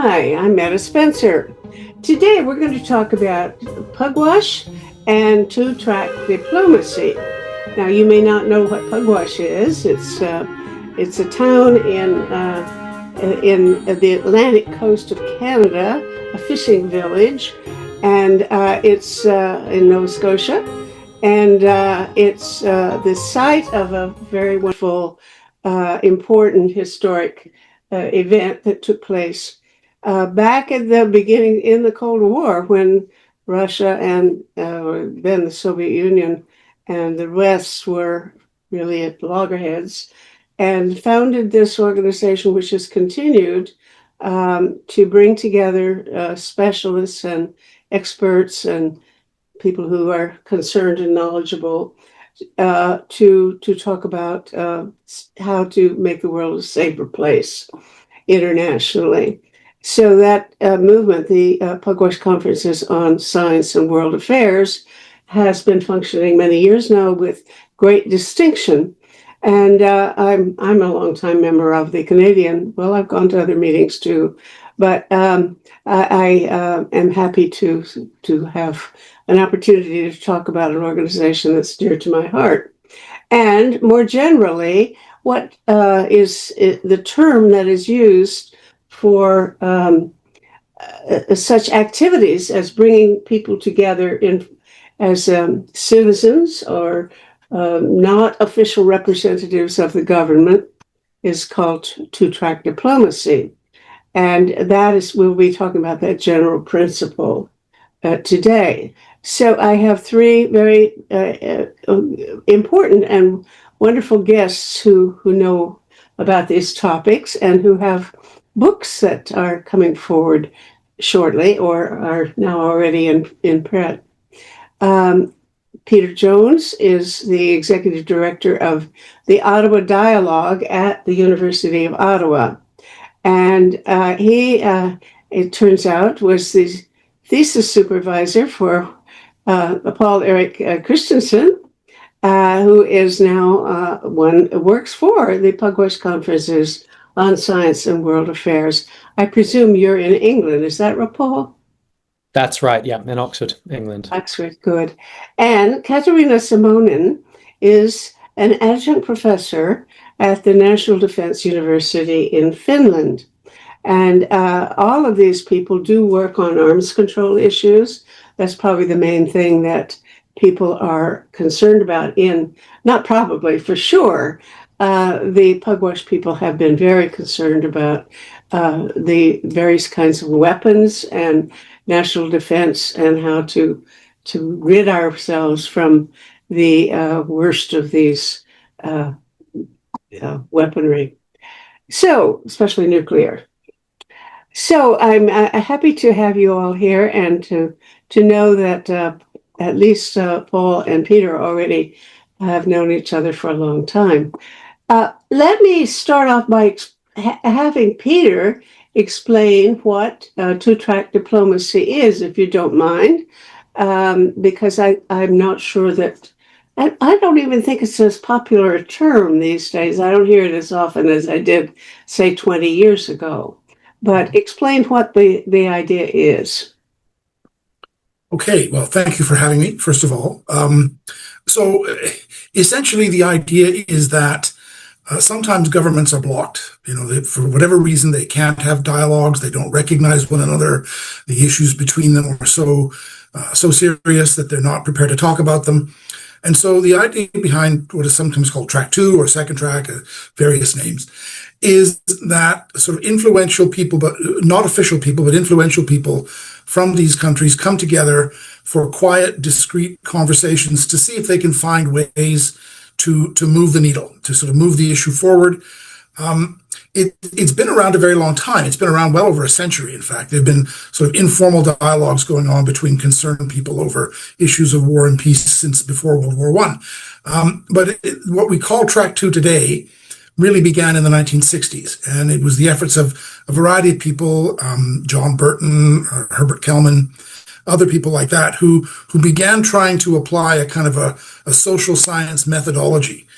Hi, I'm Meta Spencer. Today we're going to talk about Pugwash and two-track diplomacy. Now, you may not know what Pugwash is. It's a town in the Atlantic coast of Canada, a fishing village, and it's in Nova Scotia, and it's the site of a very wonderful, important historic event that took place back at the beginning in the Cold War, when Russia and then the Soviet Union and the West were really at loggerheads, and founded this organization, which has continued to bring together specialists and experts and people who are concerned and knowledgeable to talk about how to make the world a safer place internationally. So that movement, the Pugwash Conferences on Science and World Affairs, has been functioning many years now with great distinction. And I'm a longtime member of the Canadian. Well, I've gone to other meetings too, but I am happy to have an opportunity to talk about an organization that's dear to my heart. And more generally, what is the term that is used for such activities as bringing people together as citizens or not official representatives of the government is called two-track diplomacy. And we'll be talking about that general principle today. So I have three very important and wonderful guests who know about these topics and who have books that are coming forward shortly or are now already in print. Peter Jones is the executive director of the Ottawa Dialogue at the University of Ottawa. And he, it turns out, was the thesis supervisor for Paul Erik Christensen, who is now works for the Pugwash Conferences on Science and World Affairs. I presume you're in England. Is that right, Paul? That's right, yeah, in Oxford, England. Oxford, good. And Katariina Simonen is an adjunct professor at the National Defense University in Finland. And all of these people do work on arms control issues. That's probably the main thing that people are concerned about not probably, for sure. The Pugwash people have been very concerned about the various kinds of weapons and national defense and how to rid ourselves from the worst of these weaponry. So, especially nuclear. So I'm happy to have you all here and to know that at least Paul and Peter already have known each other for a long time. Let me start off by having Peter explain what two-track diplomacy is, if you don't mind, because I'm not sure that, I don't even think it's as popular a term these days. I don't hear it as often as I did, say, 20 years ago. But explain what the idea is. Okay, well, thank you for having me, first of all. So essentially, the idea is that sometimes governments are blocked. For whatever reason, they can't have dialogues. They don't recognize one another. The issues between them are so serious that they're not prepared to talk about them. And so the idea behind what is sometimes called track two or second track, various names, is that sort of influential people, but not official people, but influential people from these countries come together for quiet, discreet conversations to see if they can find ways to move the needle, to sort of move the issue forward. It's been around a very long time. It's been around well over a century, in fact. There have been sort of informal dialogues going on between concerned people over issues of war and peace since before World War I. But what we call Track 2 today really began in the 1960s, and it was the efforts of a variety of people, John Burton, Herbert Kellman, other people like that, who began trying to apply a kind of a social science methodology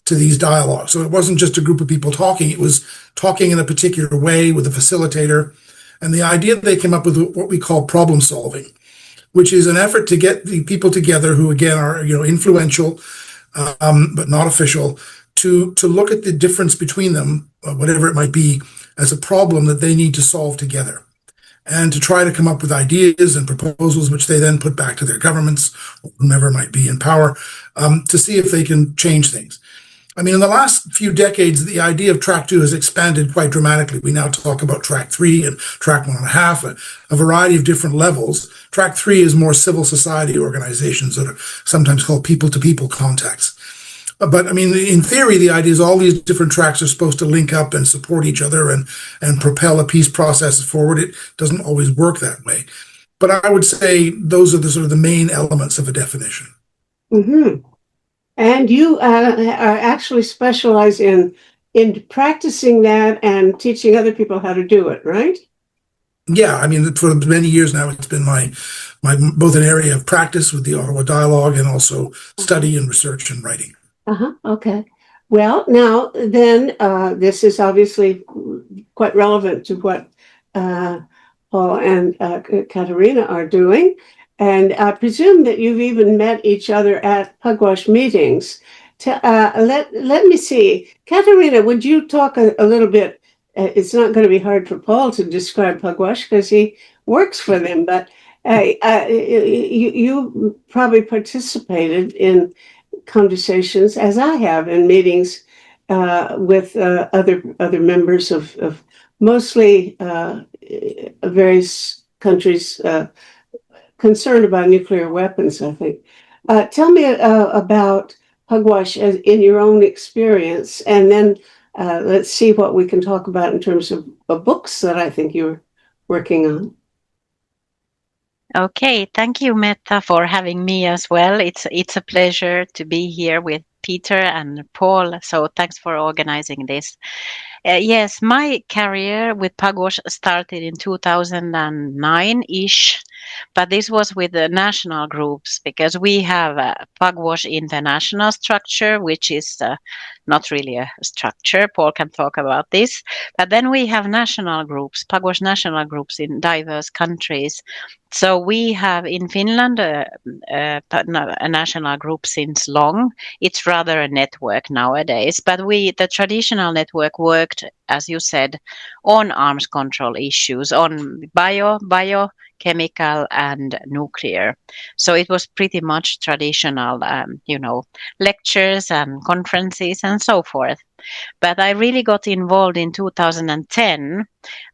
to these dialogues. So it wasn't just a group of people talking, it was talking in a particular way with a facilitator And the idea they came up with what we call problem solving, which is an effort to get the people together who, again, are influential, but not official, to look at the difference between them, whatever it might be, as a problem that they need to solve together, and to try to come up with ideas and proposals, which they then put back to their governments, or whomever might be in power, to see if they can change things. I mean, in the last few decades, the idea of track 2 has expanded quite dramatically. We now talk about track 3 and track 1.5, a variety of different levels. Track 3 is more civil society organizations that are sometimes called people-to-people contacts. But I mean, in theory, the idea is all these different tracks are supposed to link up and support each other and propel a peace process forward. It doesn't always work that way. But I would say those are the sort of the main elements of a definition. Mm-hmm. And you are actually specialize in practicing that and teaching other people how to do it, right? Yeah, I mean, for many years now, it's been my both an area of practice with the Ottawa Dialogue and also study and research and writing. Okay. Well, now then, this is obviously quite relevant to what Paul and Katariina are doing. And I presume that you've even met each other at Pugwash meetings. Let me see. Katariina, would you talk a little bit? It's not going to be hard for Paul to describe Pugwash because he works for them, but you probably participated in conversations, as I have, in meetings with other members of mostly various countries concerned about nuclear weapons, I think. Tell me about Pugwash in your own experience, and then let's see what we can talk about in terms of books that I think you're working on. Okay, thank you, Metta, for having me as well. It's a pleasure to be here with Peter and Paul, so thanks for organizing this. Yes, my career with Pugwash started in 2009-ish, but this was with the national groups because we have a Pugwash international structure, which is not really a structure. Paul can talk about this. But then we have national groups, Pugwash national groups in diverse countries. So we have in Finland a national group since long. It's rather a network nowadays, but the traditional network worked, as you said, on arms control issues, on biochemical and nuclear. So it was pretty much traditional, lectures and conferences and so forth. But I really got involved in 2010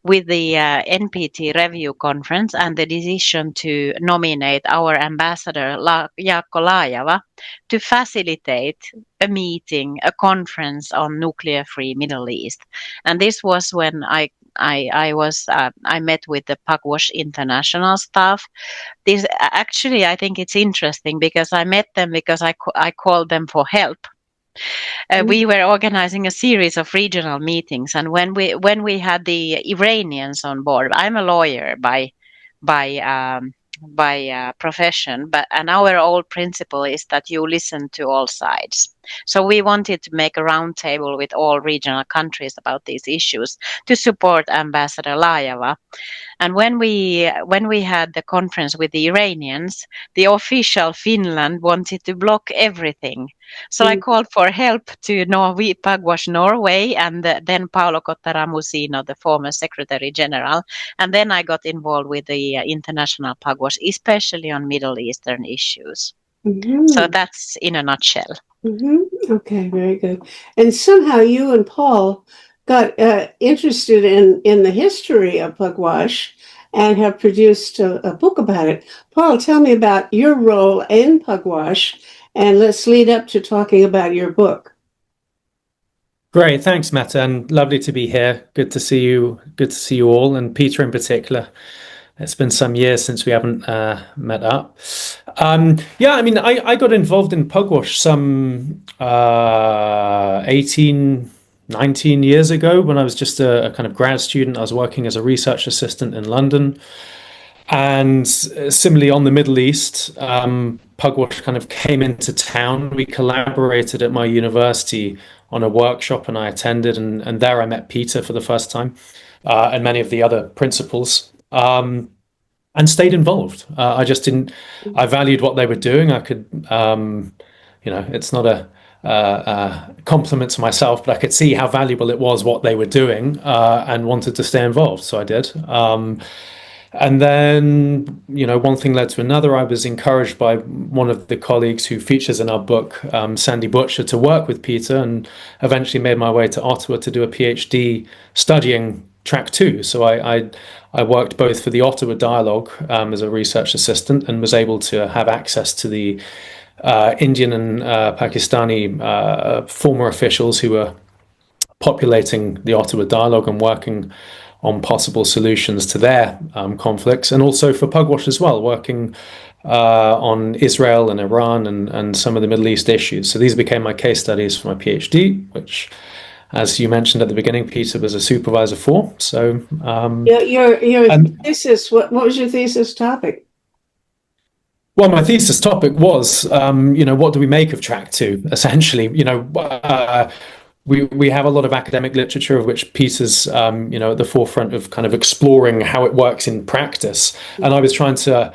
with the NPT review conference and the decision to nominate our ambassador, Jaakko Laajava, to facilitate a meeting, a conference on nuclear-free Middle East. And this was when I met with the Pugwash international staff. This actually, I think it's interesting because I met them because I called them for help. We were organizing a series of regional meetings, and when we had the Iranians on board, I'm a lawyer by profession, and our old principle is that you listen to all sides. So we wanted to make a roundtable with all regional countries about these issues to support Ambassador Laajava. And when we had the conference with the Iranians, the official Finland wanted to block everything. So I called for help to Pugwash Norway and then Paolo Cottaramusino, the former Secretary General. And then I got involved with the international Pugwash, especially on Middle Eastern issues. Mm-hmm. So that's in a nutshell. Mm-hmm. Okay, very good. And somehow you and Paul got interested in the history of Pugwash and have produced a book about it. Paul, tell me about your role in Pugwash, and let's lead up to talking about your book. Great, thanks, Metta, and lovely to be here. Good to see you. Good to see you all, and Peter in particular. It's been some years since we haven't met up. I got involved in Pugwash some 18, 19 years ago when I was just a kind of grad student. I was working as a research assistant in London. And similarly on the Middle East, Pugwash kind of came into town. We collaborated at my university on a workshop and I attended, and there I met Peter for the first time. and many of the other principals, and stayed involved. I just didn't. I valued what they were doing. I could, it's not a compliment to myself, but I could see how valuable it was what they were doing, and wanted to stay involved. So I did. And then, one thing led to another. I was encouraged by one of the colleagues who features in our book, Sandy Butcher, to work with Peter, and eventually made my way to Ottawa to do a PhD studying Track 2. So I worked both for the Ottawa Dialogue as a research assistant, and was able to have access to the Indian and Pakistani former officials who were populating the Ottawa Dialogue and working on possible solutions to their conflicts, and also for Pugwash as well, working on Israel and Iran and some of the Middle East issues. So these became my case studies for my PhD, which, as you mentioned at the beginning, Peter was a supervisor for. So your thesis. What was your thesis topic? Well, my thesis topic was, what do we make of Track 2? Essentially, we have a lot of academic literature of which Peter's, at the forefront of kind of exploring how it works in practice. And I was trying to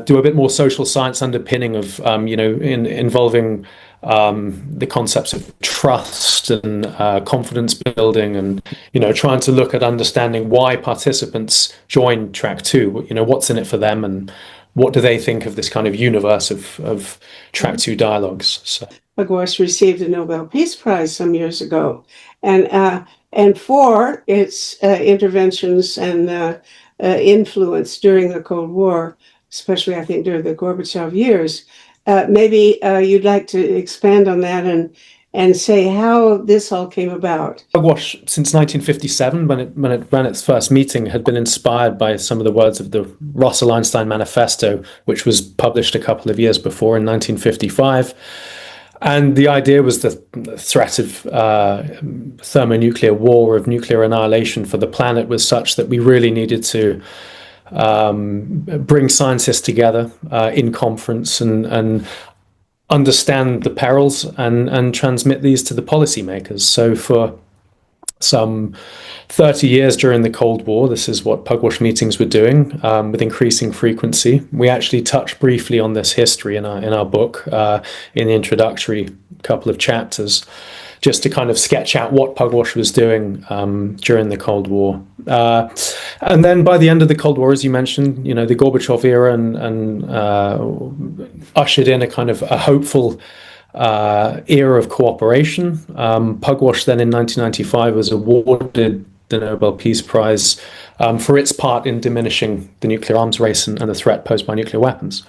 do a bit more social science underpinning of, involving the concepts of trust and confidence building, and, trying to look at understanding why participants join Track 2, what's in it for them, and what do they think of this kind of universe of Track 2 dialogues. So. Pugwash received a Nobel Peace Prize some years ago, and for its interventions and influence during the Cold War, especially I think during the Gorbachev years. Maybe you'd like to expand on that and say how this all came about. Pugwash, since 1957, when it ran its first meeting, had been inspired by some of the words of the Russell-Einstein Manifesto, which was published a couple of years before in 1955. And the idea was the threat of thermonuclear war, of nuclear annihilation for the planet, was such that we really needed to bring scientists together in conference and understand the perils and transmit these to the policymakers. So for some 30 years during the Cold War, this is what Pugwash meetings were doing, with increasing frequency. We actually touch briefly on this history in our book, in the introductory couple of chapters, just to kind of sketch out what Pugwash was doing during the Cold War. And then by the end of the Cold War, as you mentioned, the Gorbachev era and ushered in a kind of a hopeful era of cooperation. Pugwash then in 1995 was awarded the Nobel Peace Prize for its part in diminishing the nuclear arms race and the threat posed by nuclear weapons.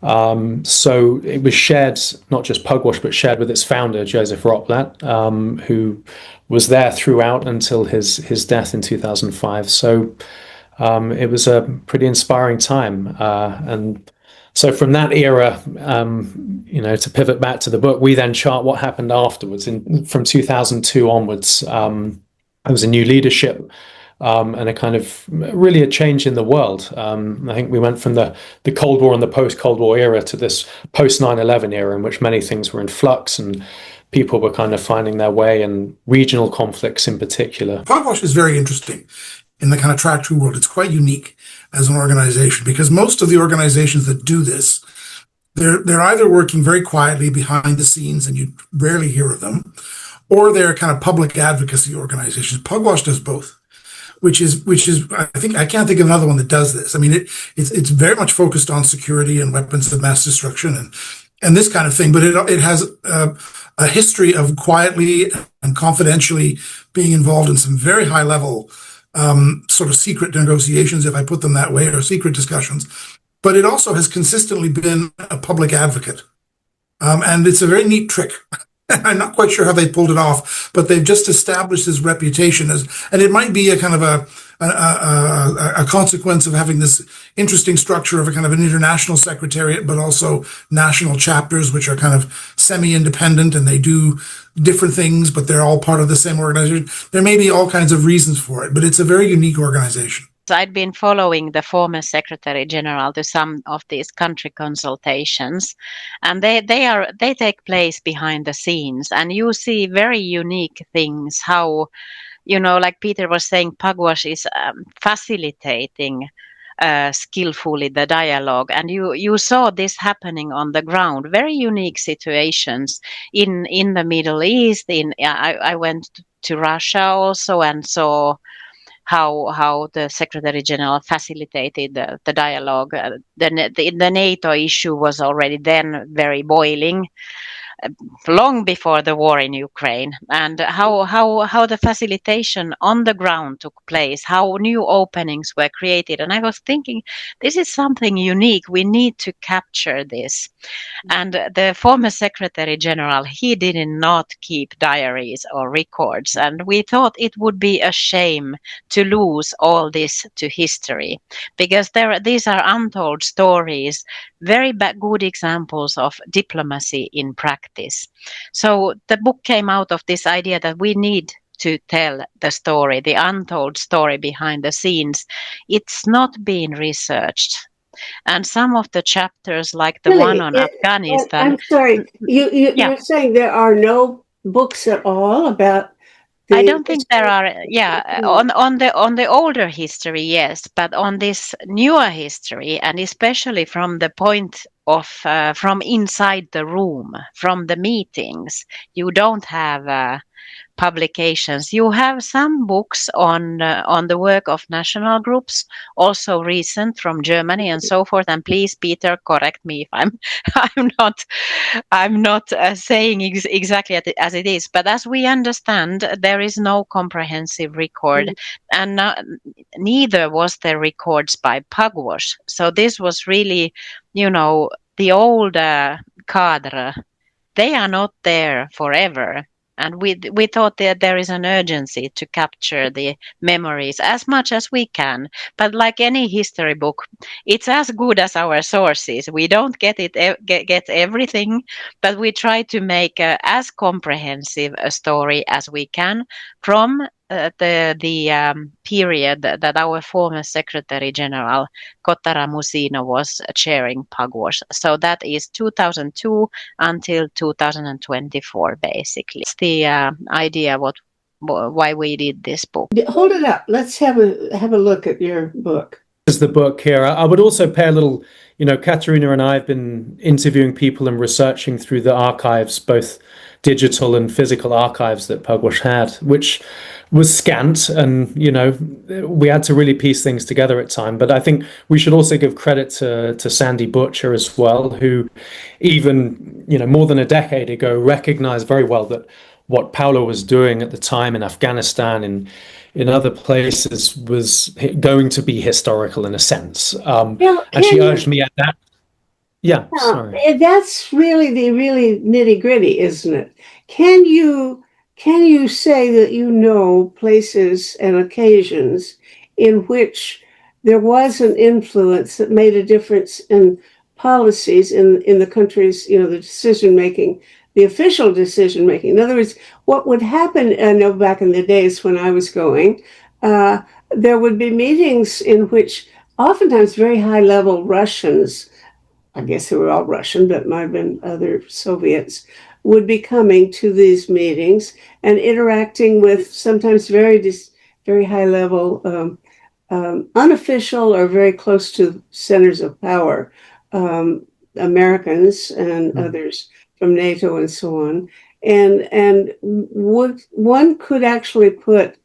So it was shared, not just Pugwash, but shared with its founder, Joseph Rotblat, who was there throughout until his death in 2005. So it was a pretty inspiring time. And so from that era, to pivot back to the book, we then chart what happened afterwards. From 2002 onwards, there was a new leadership and a kind of really a change in the world. I think we went from the Cold War and the post-Cold War era to this post-9/11 era in which many things were in flux and people were kind of finding their way, and regional conflicts in particular. Pugwash is very interesting in the kind of Track 2 world. It's quite unique as an organization because most of the organizations that do this, they're either working very quietly behind the scenes and you rarely hear of them, or they're kind of public advocacy organizations. Pugwash does both. Which is, I think, I can't think of another one that does this. I mean, it's very much focused on security and weapons of mass destruction and this kind of thing, but it has a history of quietly and confidentially being involved in some very high level, sort of secret negotiations, if I put them that way, or secret discussions. But it also has consistently been a public advocate. And it's a very neat trick. I'm not quite sure how they pulled it off, but they've just established this reputation and it might be a kind of a consequence of having this interesting structure of a kind of an international secretariat, but also national chapters, which are kind of semi-independent and they do different things, but they're all part of the same organization. There may be all kinds of reasons for it, but it's a very unique organization. I'd been following the former Secretary General to some of these country consultations, and they take place behind the scenes, and you see very unique things, how like Peter was saying, Pugwash is facilitating skillfully the dialogue, and you saw this happening on the ground. Very unique situations in the Middle East. I went to Russia also and saw how the Secretary General facilitated the dialogue. The NATO issue was already then very boiling, long before the war in Ukraine, and how the facilitation on the ground took place, how new openings were created. And I was thinking, this is something unique. We need to capture this. And the former Secretary General, he did not keep diaries or records, and we thought it would be a shame to lose all this to history, because these are untold stories, very good examples of diplomacy in practice. So the book came out of this idea that we need to tell the story, the untold story behind the scenes. It's not been researched. And some of the chapters, like the one on Afghanistan. I'm sorry, you're saying there are no books at all about I don't think there are. Yeah, on the older history, yes, but on this newer history, and especially from the point of from inside the room, from the meetings, you don't have publications. You have some books on the work of national groups, also recent from Germany and so forth. And please, Peter, correct me if I'm not saying exactly as it is. But as we understand, there is no comprehensive record, and neither was there records by Pugwash. So this was really, the old cadre. They are not there forever. And we thought that there is an urgency to capture the memories as much as we can. But like any history book, it's as good as our sources. We don't get everything, but we try to make as comprehensive a story as we can from the period that our former Secretary General Kotara Musino was chairing Pugwash. So that is 2002 until 2024, basically. It's the idea why we did this book. Hold it up. Let's have a look at your book. This is the book here. I would also pay a little, Katariina and I have been interviewing people and researching through the archives, both digital and physical archives that Pugwash had, which was scant, and we had to really piece things together at time. But I think we should also give credit to Sandy Butcher as well, who even more than a decade ago recognized very well that what Paula was doing at the time in Afghanistan and in other places was going to be historical in a sense. And she urged me at that. Yeah, sorry. That's really the really nitty gritty, isn't it? Can you say that places and occasions in which there was an influence that made a difference in policies in the countries, the decision making, the official decision making? In other words, what would happen? I know back in the days when I was going, there would be meetings in which oftentimes very high level Russians, I guess they were all Russian, but might have been other Soviets, would be coming to these meetings and interacting with sometimes very high level, unofficial or very close to centers of power, Americans and others from NATO and so on. And one could actually put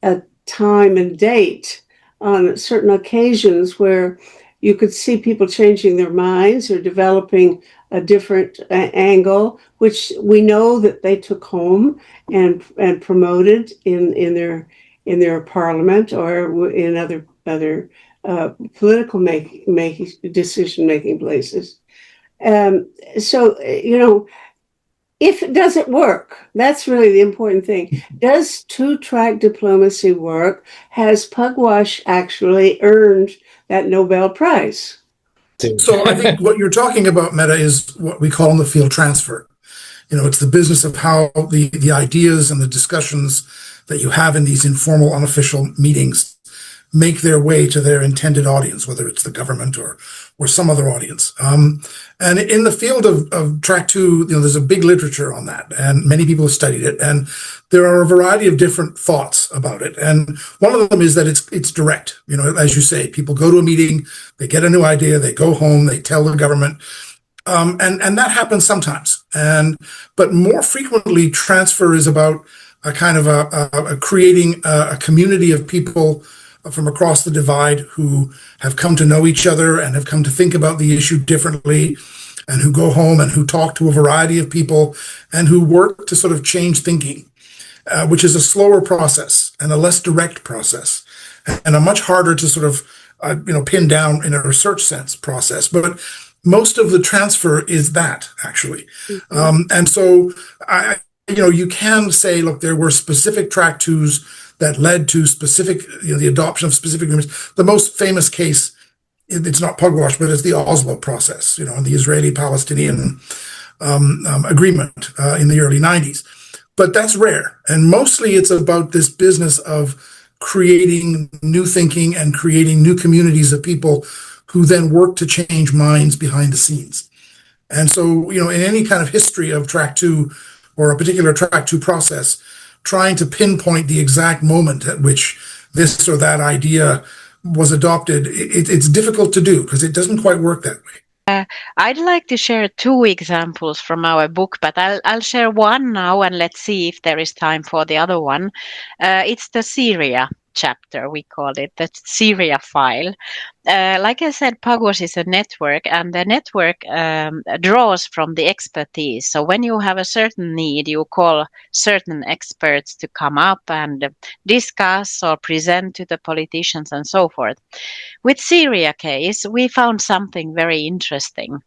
a time and date on certain occasions where you could see people changing their minds or developing a different angle, which we know that they took home and promoted in their parliament or in other political decision making places. So if it doesn't work, that's really the important thing. Does two-track diplomacy work? Has Pugwash actually earned that Nobel Prize? So I think what you're talking about, Meta, is what we call in the field transfer. It's the business of how the ideas and the discussions that you have in these informal, unofficial meetings make their way to their intended audience, whether it's the government or some other audience. And in the field of track two, there's a big literature on that, and many people have studied it, and there are a variety of different thoughts about it. And one of them is that it's direct. As you say, people go to a meeting, they get a new idea, they go home, they tell the government. And that happens sometimes. But more frequently, transfer is about a kind of a creating a community of people from across the divide who have come to know each other and have come to think about the issue differently, and who go home and who talk to a variety of people and who work to sort of change thinking, which is a slower process and a less direct process and a much harder to sort of pin down in a research sense process. But most of the transfer is that, actually. And so you can say, look, there were specific track twos that led to specific, the adoption of specific agreements. The most famous case, it's not Pugwash, but it's the Oslo process, and the Israeli-Palestinian agreement in the early 90s. But that's rare. And mostly it's about this business of creating new thinking and creating new communities of people who then work to change minds behind the scenes. And so, in any kind of history of track two or a particular track two process, trying to pinpoint the exact moment at which this or that idea was adopted, it's difficult to do because it doesn't quite work that way. I'd like to share two examples from our book, but I'll share one now, and let's see if there is time for the other one. It's the Syria chapter, we call it, the Syria file. Like I said, Pugwash is a network, and the network draws from the expertise. So when you have a certain need, you call certain experts to come up and discuss or present to the politicians and so forth. With Syria case, we found something very interesting.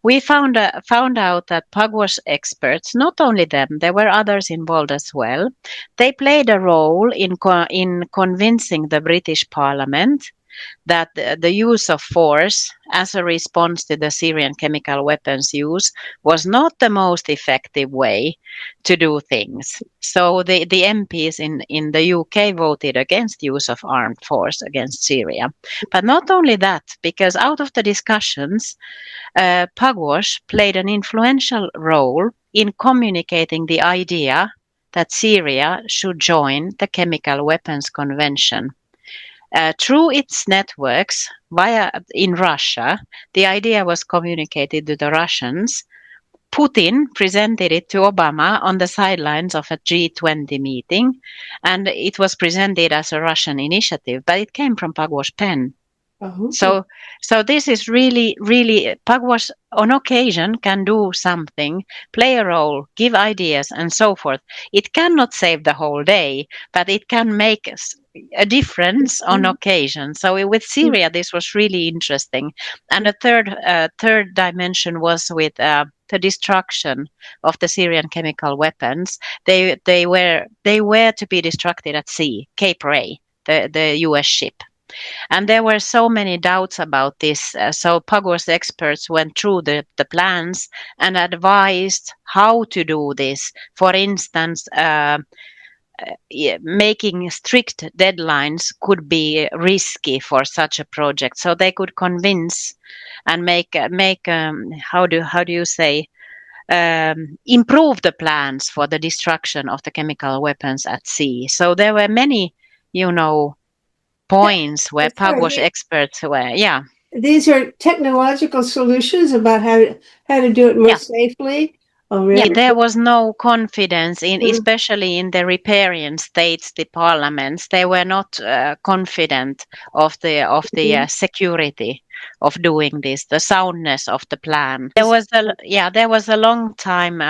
We found out that Pugwash experts, not only them, there were others involved as well. They played a role in convincing the British Parliament that the use of force as a response to the Syrian chemical weapons use was not the most effective way to do things. So the MPs in the UK voted against use of armed force against Syria. But not only that, because out of the discussions, Pugwash played an influential role in communicating the idea that Syria should join the Chemical Weapons Convention. Through its networks in Russia, the idea was communicated to the Russians. Putin presented it to Obama on the sidelines of a G20 meeting, and it was presented as a Russian initiative, but it came from Pugwash pen. Oh. So this is really, Pugwash on occasion can do something, play a role, give ideas and so forth. It cannot save the whole day, but it can make a difference on occasion. So with Syria, this was really interesting. And the third dimension was with the destruction of the Syrian chemical weapons. They were to be destructed at sea, Cape Ray, the US ship. And there were so many doubts about this. So Pugwash experts went through the plans and advised how to do this. For instance, making strict deadlines could be risky for such a project. So they could convince and make how do you say, improve the plans for the destruction of the chemical weapons at sea. So there were many, points where Pugwash experts were, These are technological solutions about how to do it more safely. Oh, really? Yeah, there was no confidence especially in the riparian states, the parliaments. They were not confident of the security of doing this, the soundness of the plan. There was a long-term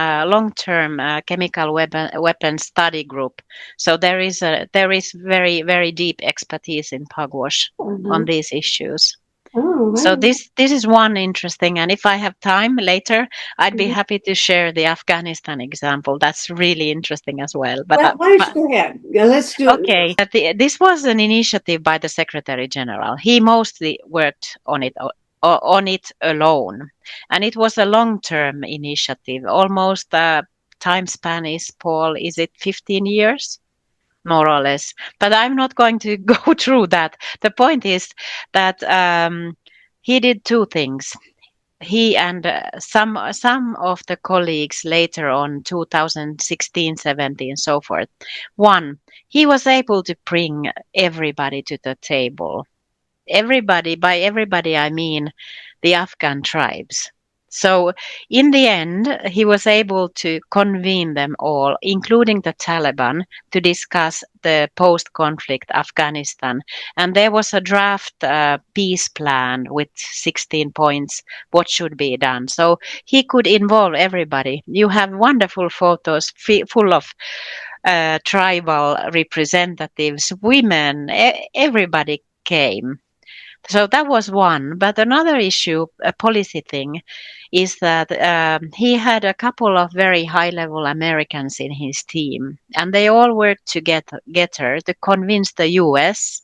chemical weapon study group. So there is very, very deep expertise in Pugwash on these issues. Oh, wow. So this is one interesting, and if I have time later, I'd be happy to share the Afghanistan example. That's really interesting as well. Why don't you go ahead? Yeah, let's do it. Okay, this was an initiative by the Secretary General. He mostly worked on it alone, and it was a long-term initiative. Almost time span is, Paul, is it 15 years? more or less. But I'm not going to go through that. The point is that he did two things. He and some of the colleagues later on 2016, 17, so forth. One, he was able to bring everybody to the table. Everybody, by everybody I mean the Afghan tribes. So in the end, he was able to convene them all, including the Taliban, to discuss the post-conflict Afghanistan. And there was a draft peace plan with 16 points, what should be done. So he could involve everybody. You have wonderful photos full of tribal representatives, women, everybody came. So that was one. But another issue, a policy thing, is that he had a couple of very high-level Americans in his team, and they all worked together to convince the US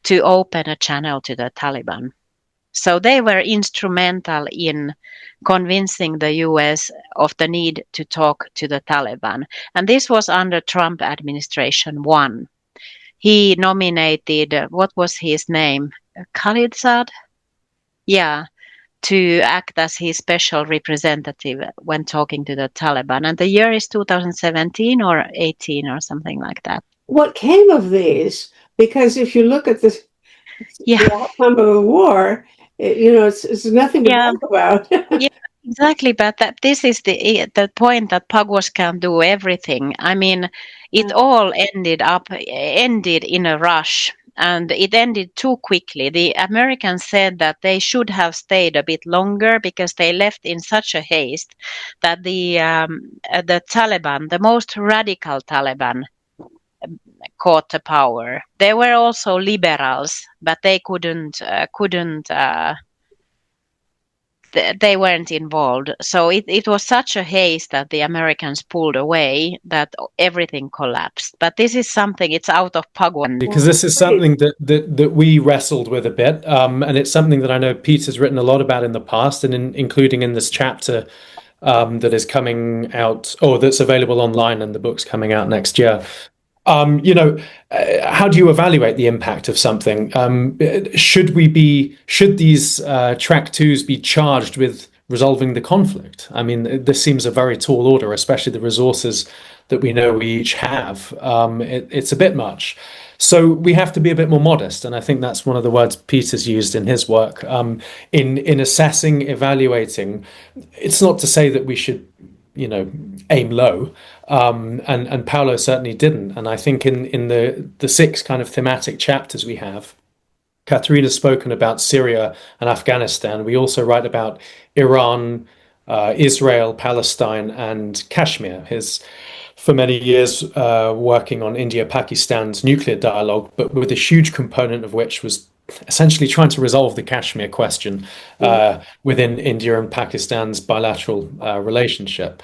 to open a channel to the Taliban. So they were instrumental in convincing the US of the need to talk to the Taliban. And this was under Trump administration 1. He nominated, what was his name? Khalilzad? Yeah, to act as his special representative when talking to the Taliban. And the year is 2017 or 18 or something like that. What came of these? Because if you look at the outcome of the war, it's nothing to talk about. Yeah, exactly. But this is the point, that Pugwash can do everything. I mean, it all ended in a rush. And it ended too quickly. The Americans said that they should have stayed a bit longer because they left in such a haste that the Taliban, the most radical Taliban, caught the power. There were also liberals, but they couldn't. They weren't involved. So it was such a haste that the Americans pulled away that everything collapsed. But this is something, it's out of Pugwash. Because this is something that we wrestled with a bit. And it's something that I know Peter's written a lot about in the past, and including in this chapter that is coming out, or that's available online, and the book's coming out next year. How do you evaluate the impact of something? Should these track twos be charged with resolving the conflict? I mean, this seems a very tall order, especially the resources that we know we each have. It's a bit much. So we have to be a bit more modest. And I think that's one of the words Peter's used in his work. In assessing, evaluating, it's not to say that we should aim low, and Paolo certainly didn't. And I think in the 6 kind of thematic chapters we have, Katariina's spoken about Syria and Afghanistan. We also write about Iran, Israel, Palestine, and Kashmir. His, for many years, working on India-Pakistan's nuclear dialogue, but with a huge component of which was essentially trying to resolve the Kashmir question within India and Pakistan's bilateral relationship.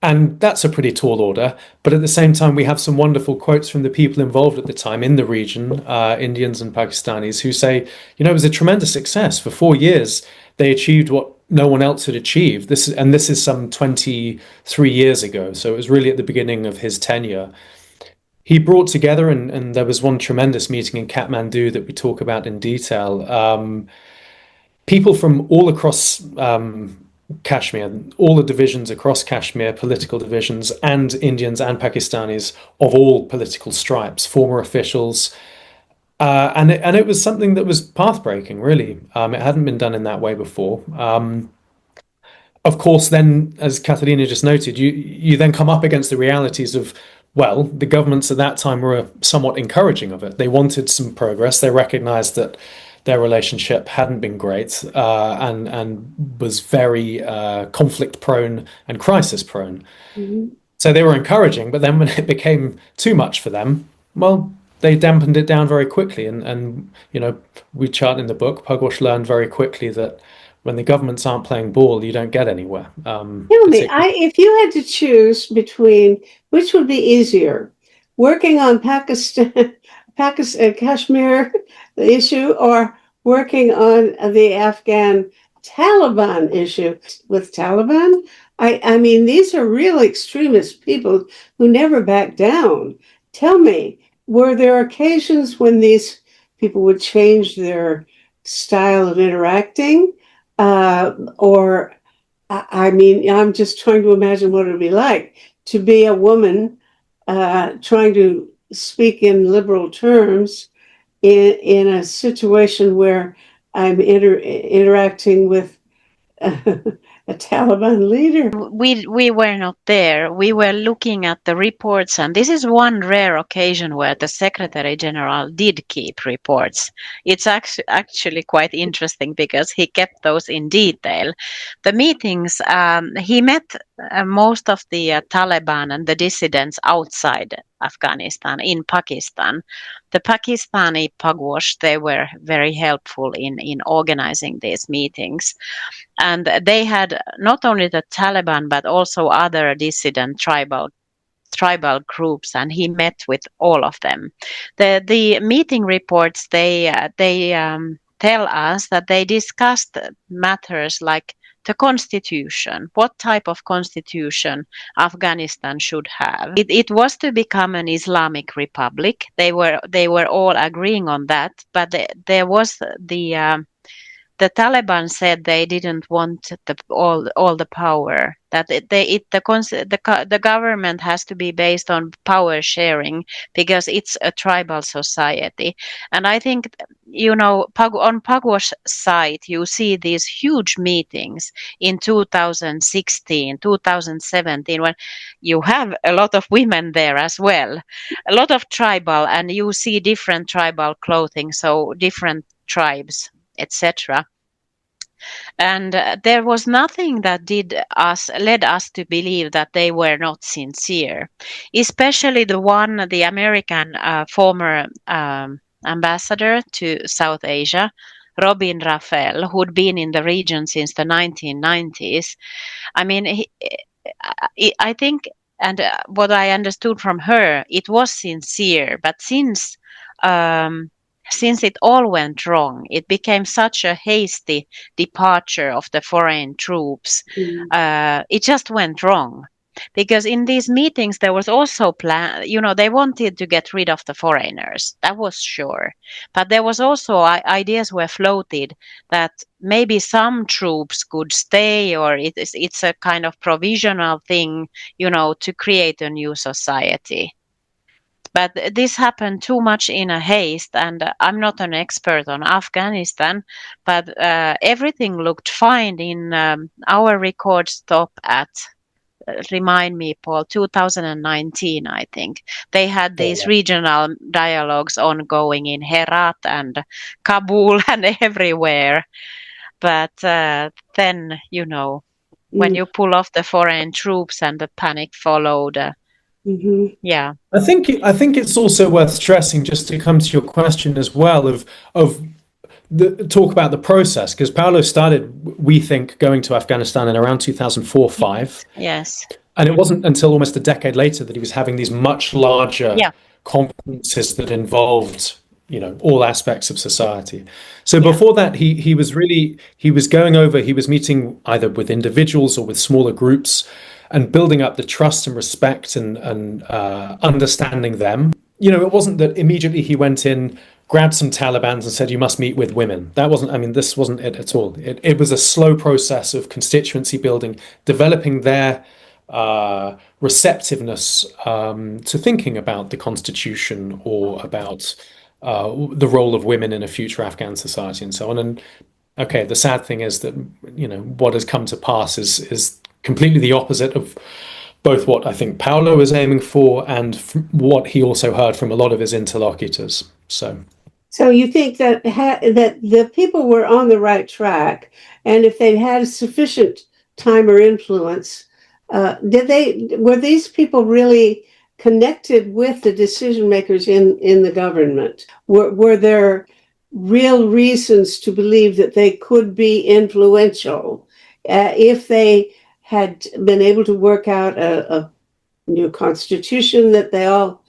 And that's a pretty tall order. But at the same time, we have some wonderful quotes from the people involved at the time in the region, Indians and Pakistanis, who say, it was a tremendous success. For 4 years, they achieved what no one else had achieved. This is some 23 years ago. So it was really at the beginning of his tenure. He brought together, and there was one tremendous meeting in Kathmandu that we talk about in detail, people from all across Kashmir, all the divisions across Kashmir, political divisions, and Indians and Pakistanis of all political stripes, former officials. And it was something that was path-breaking, really. It hadn't been done in that way before. Of course, then, as Katariina just noted, you then come up against the realities of, well, the governments at that time were somewhat encouraging of it. They wanted some progress. They recognized that their relationship hadn't been great, and was very conflict-prone and crisis-prone. Mm-hmm. So they were encouraging, but then when it became too much for them, well, they dampened it down very quickly. And we chart in the book, Pugwash learned very quickly that when the governments aren't playing ball, you don't get anywhere. Tell me, if you had to choose between which would be easier, working on Kashmir, the issue, or working on the Afghan Taliban issue. With Taliban, I mean, these are real extremist people who never back down. Tell me, were there occasions when these people would change their style of interacting? Or, I mean, I'm just trying to imagine what it would be like to be a woman trying to speak in liberal terms in a situation where I'm interacting with a Taliban leader. We were not there. We were looking at the reports, and this is one rare occasion where the Secretary General did keep reports. It's actually quite interesting because he kept those in detail. The meetings, he met most of the Taliban and the dissidents outside Afghanistan, in Pakistan. The Pakistani Pugwash, they were very helpful in organizing these meetings. And they had not only the Taliban but also other dissident tribal groups, and he met with all of them. The meeting reports, they tell us that they discussed matters like the constitution, what type of constitution Afghanistan should have. It was to become an Islamic republic. They were all agreeing on that, but there was the Taliban said they didn't want all the power. That the government has to be based on power sharing because it's a tribal society. And I think, on Pugwash site you see these huge meetings in 2016, 2017, when you have a lot of women there as well, a lot of tribal, and you see different tribal clothing, so different tribes, etc. And there was nothing that led us to believe that they were not sincere, especially the American former ambassador to South Asia, Robin Raphael, who'd been in the region since the 1990s. I mean, I think, and what I understood from her, it was sincere, but since it all went wrong, it became such a hasty departure of the foreign troops. It just went wrong. Because in these meetings, there was also they wanted to get rid of the foreigners. That was sure. But there was also ideas were floated that maybe some troops could stay, or it's a kind of provisional thing, to create a new society. But this happened too much in a haste, and I'm not an expert on Afghanistan, but everything looked fine in our record stop at, remind me, Paul, 2019, I think. They had these regional dialogues ongoing in Herat and Kabul and everywhere. But then, when you pull off the foreign troops and the panic followed, yeah. I think it's also worth stressing, just to come to your question as well, of the talk about the process, because Paolo started, we think, going to Afghanistan in around 2004-5. Yes. And it wasn't until almost a decade later that he was having these much larger conferences that involved, all aspects of society. So before that, he was meeting either with individuals or with smaller groups and building up the trust and respect and understanding them. It wasn't that immediately he went in, grabbed some Talibans and said, you must meet with women. This wasn't it at all. It was a slow process of constituency building, developing their receptiveness to thinking about the constitution or about the role of women in a future Afghan society and so on. And okay, the sad thing is that, what has come to pass is completely the opposite of both what I think Paolo was aiming for and what he also heard from a lot of his interlocutors. So you think that that the people were on the right track, and if they had sufficient time or influence, were these people really connected with the decision makers in the government? Were there real reasons to believe that they could be influential if they had been able to work out a new constitution that they all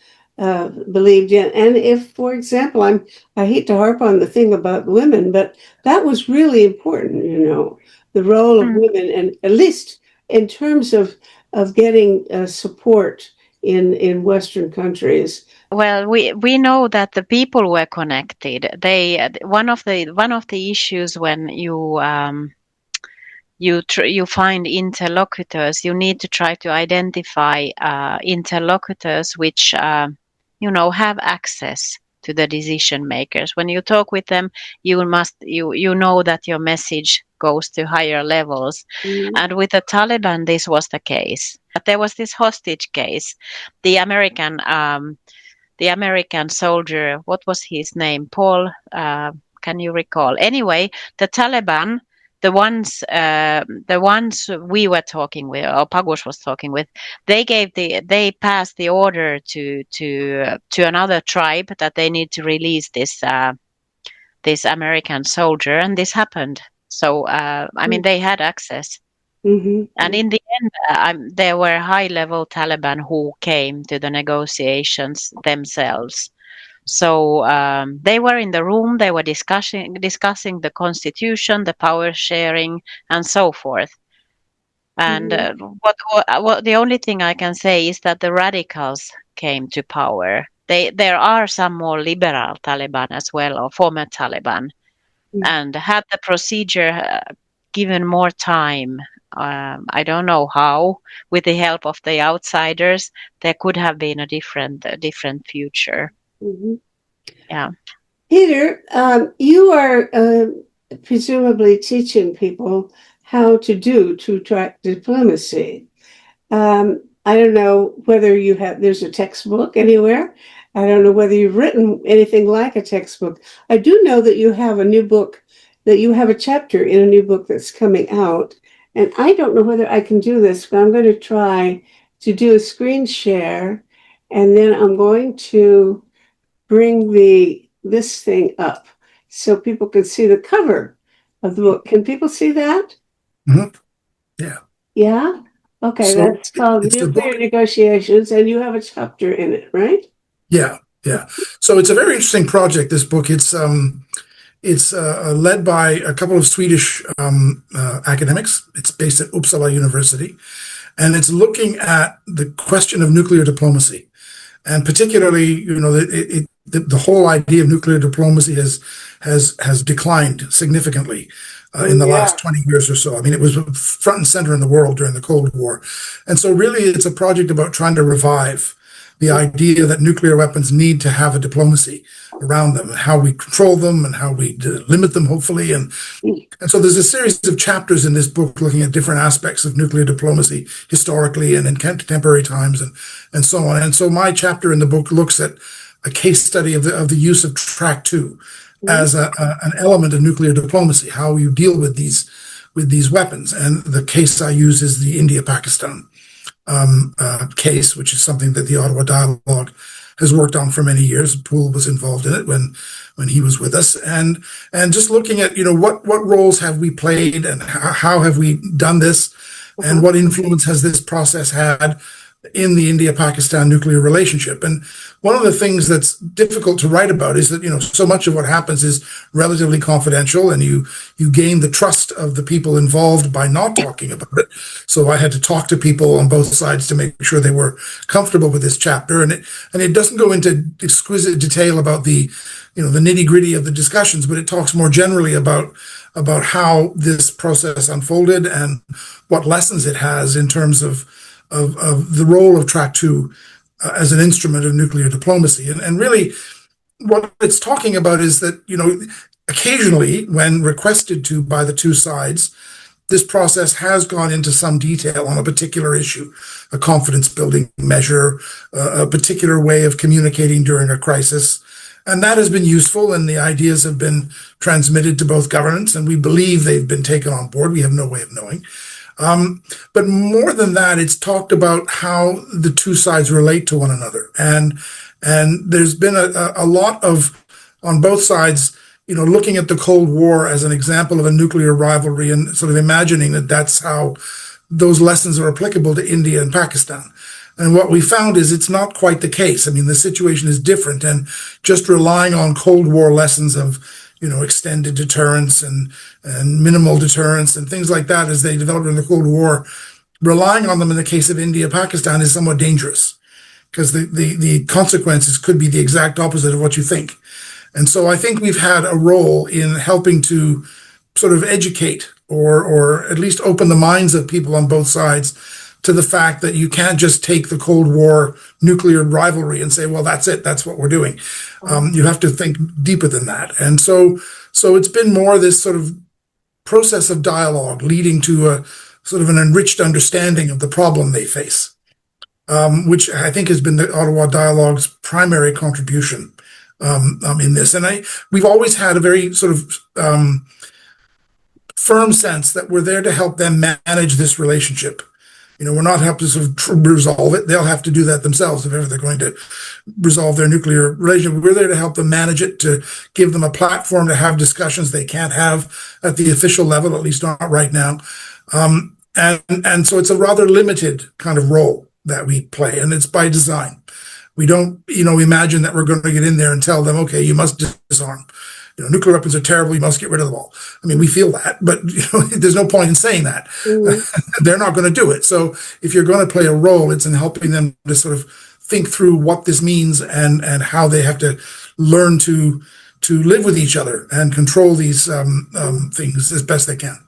believed in? And if, for example, I hate to harp on the thing about women, but that was really important, the role of women, and at least in terms of getting support in Western countries? Well, we know that the people were connected. They one of the issues when you find interlocutors, you need to try to identify interlocutors which have access to the decision makers. When you talk with them, you know that your message goes to higher levels. And with the Taliban, this was the case. But there was this hostage case. The American soldier, what was his name? Paul, can you recall? Anyway, the Taliban, the ones we were talking with, or Pugwash was talking with, they passed the order to another tribe that they need to release this American soldier, and this happened. So I mean, they had access. Mm-hmm. And in the end, there were high-level Taliban who came to the negotiations themselves. So they were in the room. They were discussing the constitution, the power sharing, and so forth. And what the only thing I can say is that the radicals came to power. There are some more liberal Taliban as well, or former Taliban, and had the procedure given more time. I don't know how, with the help of the outsiders, there could have been a different future. Mm-hmm. Yeah. Peter, you are presumably teaching people how to track diplomacy. I don't know whether there's a textbook anywhere. I don't know whether you've written anything like a textbook. I do know that you have a new book, that you have a chapter in a new book that's coming out. And I don't know whether I can do this, but I'm going to try to do a screen share. And then I'm going to bring this thing up so people can see the cover of the book. Can people see that? Mm-hmm. Yeah. Yeah? Okay, So that's called Nuclear Negotiations, and you have a chapter in it, right? Yeah. So it's a very interesting project, this book. It's led by a couple of Swedish academics. It's based at Uppsala University, and it's looking at the question of nuclear diplomacy. And particularly, the whole idea of nuclear diplomacy has declined significantly in the last 20 years or so. I mean, it was front and center in the world during the Cold War. And so really, it's a project about trying to revive the idea that nuclear weapons need to have a diplomacy around them, and how we control them and how we limit them, hopefully. And so there's a series of chapters in this book looking at different aspects of nuclear diplomacy historically and in contemporary times and so on. And so my chapter in the book looks at a case study of the use of Track 2 as an element of nuclear diplomacy, how you deal with these weapons. And the case I use is the India-Pakistan case, which is something that the Ottawa Dialogue has worked on for many years. Poul was involved in it when he was with us, and just looking at what roles have we played, and how have we done this, and what influence has this process had in the India-Pakistan nuclear relationship. And one of the things that's difficult to write about is that, so much of what happens is relatively confidential, and you gain the trust of the people involved by not talking about it. So I had to talk to people on both sides to make sure they were comfortable with this chapter. And it doesn't go into exquisite detail about the nitty-gritty of the discussions, but it talks more generally about how this process unfolded and what lessons it has in terms of the role of Track 2 as an instrument of nuclear diplomacy. And really, what it's talking about is that, occasionally, when requested to by the two sides, this process has gone into some detail on a particular issue, a confidence-building measure, a particular way of communicating during a crisis. And that has been useful, and the ideas have been transmitted to both governments, and we believe they've been taken on board. We have no way of knowing. But more than that, it's talked about how the two sides relate to one another. And there's been a lot of, on both sides, looking at the Cold War as an example of a nuclear rivalry and sort of imagining that that's how those lessons are applicable to India and Pakistan. And what we found is it's not quite the case. I mean, the situation is different, and just relying on Cold War lessons of extended deterrence and minimal deterrence and things like that as they developed in the Cold War relying on them in the case of India, Pakistan is somewhat dangerous because the consequences could be the exact opposite of what you think. And so I think we've had a role in helping to sort of educate or at least open the minds of people on both sides to the fact that you can't just take the Cold War nuclear rivalry and say, well, that's it. That's what we're doing. You have to think deeper than that. And so it's been more this sort of process of dialogue leading to a sort of an enriched understanding of the problem they face, which I think has been the Ottawa Dialogue's primary contribution in this. And we've always had a very sort of firm sense that we're there to help them manage this relationship. We're not helping to sort of resolve it. They'll have to do that themselves if ever they're going to resolve their nuclear relationship. We're there to help them manage it, to give them a platform to have discussions they can't have at the official level, at least not right now. And so it's a rather limited kind of role that we play, and it's by design. We don't, imagine that we're going to get in there and tell them, okay, you must disarm. Nuclear weapons are terrible. You must get rid of them all. I mean, we feel that, but there's no point in saying that. Mm-hmm. They're not going to do it. So if you're going to play a role, it's in helping them to sort of think through what this means and how they have to learn to live with each other and control these things as best they can.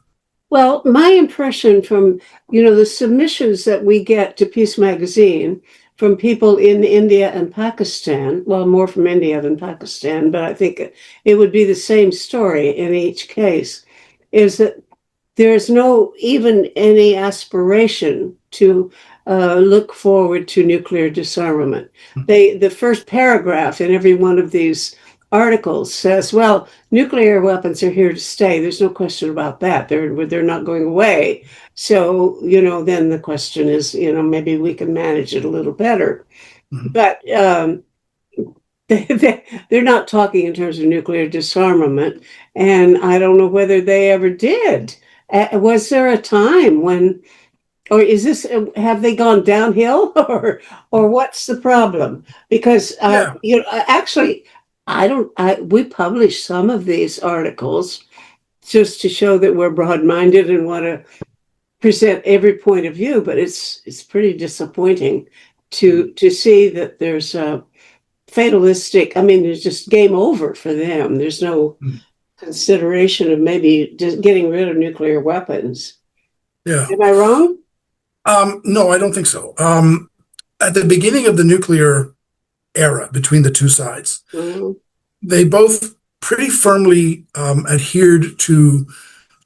Well, my impression from, the submissions that we get to Peace Magazine from people in India and Pakistan, well, more from India than Pakistan, but I think it would be the same story in each case, is that there's no even any aspiration to look forward to nuclear disarmament. The first paragraph in every one of these articles says, well, nuclear weapons are here to stay. There's no question about that. They're not going away. So, then the question is, maybe we can manage it a little better. Mm-hmm. But they're not talking in terms of nuclear disarmament. And I don't know whether they ever did. Was there a time when, or have they gone downhill or what's the problem? Because, actually, we publish some of these articles just to show that we're broad-minded and want to present every point of view, but it's pretty disappointing to see that there's a fatalistic, there's just game over for them. There's no consideration of maybe just getting rid of nuclear weapons. Yeah. Am I wrong? No, I don't think so. At the beginning of the nuclear era between the two sides, mm-hmm. they both pretty firmly adhered to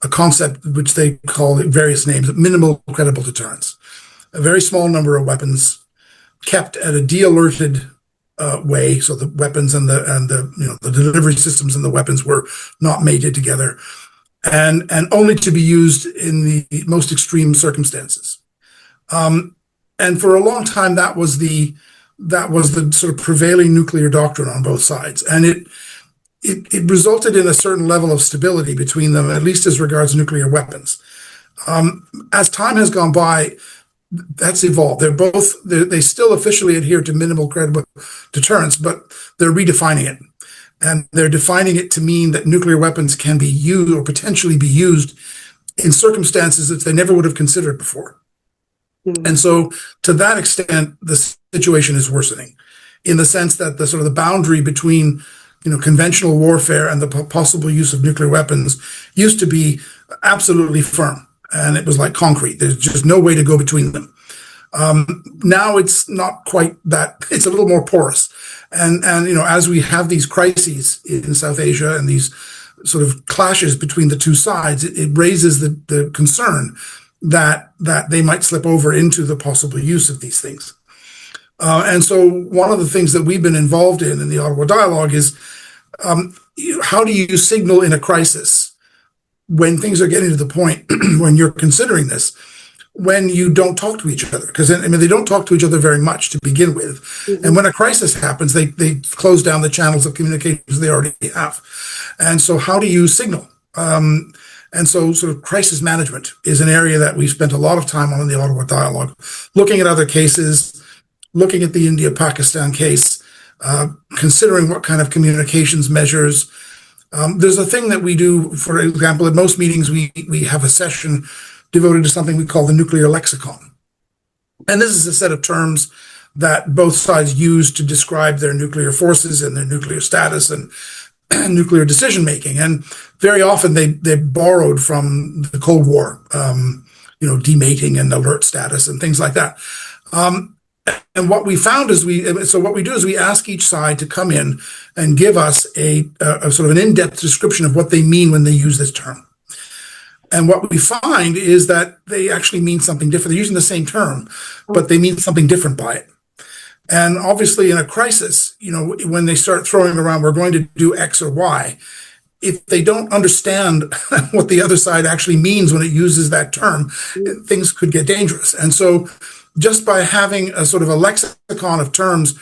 a concept which they call various names, minimal credible deterrence. A very small number of weapons kept at a de-alerted way, so the weapons and the delivery systems and the weapons were not mated together, and only to be used in the most extreme circumstances. And for a long time, that was the sort of prevailing nuclear doctrine on both sides, and it resulted in a certain level of stability between them, at least as regards nuclear weapons. As time has gone by, that's evolved. They still officially adhere to minimal credible deterrence, but they're redefining it. And they're defining it to mean that nuclear weapons can be used or potentially be used in circumstances that they never would have considered before. Mm-hmm. And so to that extent, the situation is worsening in the sense that the sort of the boundary between conventional warfare and the possible use of nuclear weapons used to be absolutely firm. And it was like concrete. There's just no way to go between them. Now it's not quite that. It's a little more porous. And as we have these crises in South Asia and these sort of clashes between the two sides, it raises the concern that they might slip over into the possible use of these things. And so one of the things that we've been involved in the Ottawa Dialogue is how do you signal in a crisis when things are getting to the point when you're considering this, when you don't talk to each other? Because they don't talk to each other very much to begin with. Mm-hmm. And when a crisis happens, they close down the channels of communications they already have. And so how do you signal? And so sort of crisis management is an area that we've spent a lot of time on in the Ottawa Dialogue, looking at other cases, looking at the India-Pakistan case, considering what kind of communications measures. There's a thing that we do, for example, at most meetings, we have a session devoted to something we call the nuclear lexicon. And this is a set of terms that both sides use to describe their nuclear forces and their nuclear status and nuclear decision making. And very often they borrowed from the Cold War, demating and alert status and things like that. And what we found is we ask each side to come in and give us a sort of an in-depth description of what they mean when they use this term. And what we find is that they actually mean something different. They're using the same term, but they mean something different by it. And obviously in a crisis, when they start throwing around, we're going to do X or Y, if they don't understand what the other side actually means when it uses that term, things could get dangerous. And so just by having a sort of a lexicon of terms,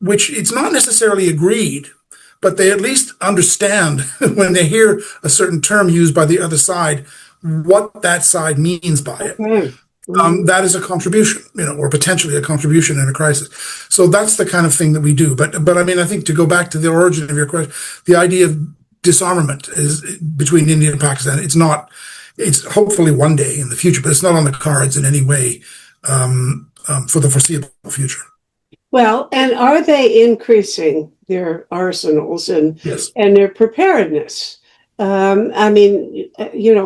which it's not necessarily agreed, but they at least understand when they hear a certain term used by the other side, what that side means by it. That is a contribution, or potentially a contribution in a crisis. So that's the kind of thing that we do. But I mean, I think to go back to the origin of your question, the idea of disarmament is between India and Pakistan. It's hopefully one day in the future, but it's not on the cards in any way for the foreseeable future. Well, and are they increasing their arsenals and Yes. and their preparedness? I mean,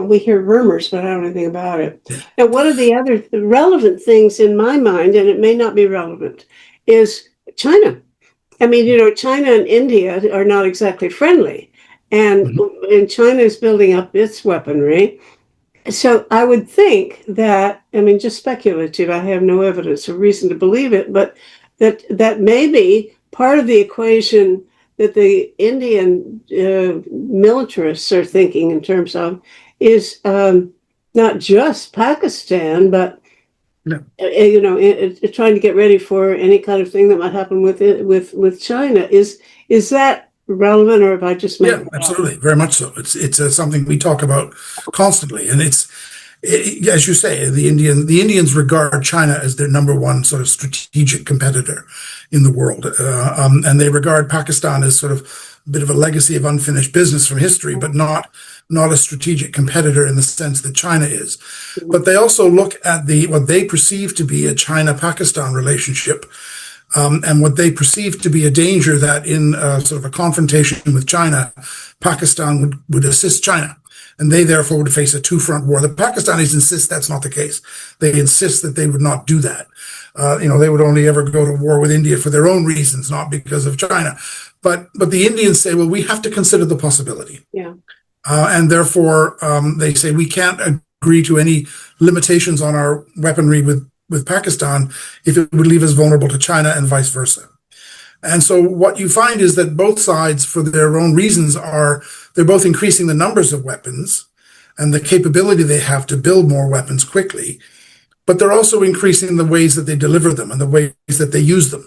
we hear rumors, but I don't know anything about it. Yeah. And one of the other relevant things in my mind, and it may not be relevant, is China. I mean, China and India are not exactly friendly, and China is building up its weaponry. So I would think that, I mean, just speculative, I have no evidence or reason to believe it, but that maybe part of the equation that the Indian militarists are thinking in terms of is not just Pakistan, but trying to get ready for any kind of thing that might happen with China. Is that relevant, or have I just made it? Absolutely, very much so. It's something we talk about constantly, and as you say, the Indians regard China as their number one sort of strategic competitor in the world, and they regard Pakistan as sort of a bit of a legacy of unfinished business from history, but not a strategic competitor in the sense that China is. But they also look at what they perceive to be a China-Pakistan relationship, and what they perceive to be a danger that in sort of a confrontation with China, Pakistan would assist China. And they therefore would face a two-front war. The Pakistanis insist that's not the case. They insist that they would not do that. They would only ever go to war with India for their own reasons, not because of China. But the Indians say, well, we have to consider the possibility. Yeah. And therefore, they say we can't agree to any limitations on our weaponry with Pakistan if it would leave us vulnerable to China and vice versa. And so what you find is that both sides, for their own reasons, they're both increasing the numbers of weapons and the capability they have to build more weapons quickly, but they're also increasing the ways that they deliver them and the ways that they use them.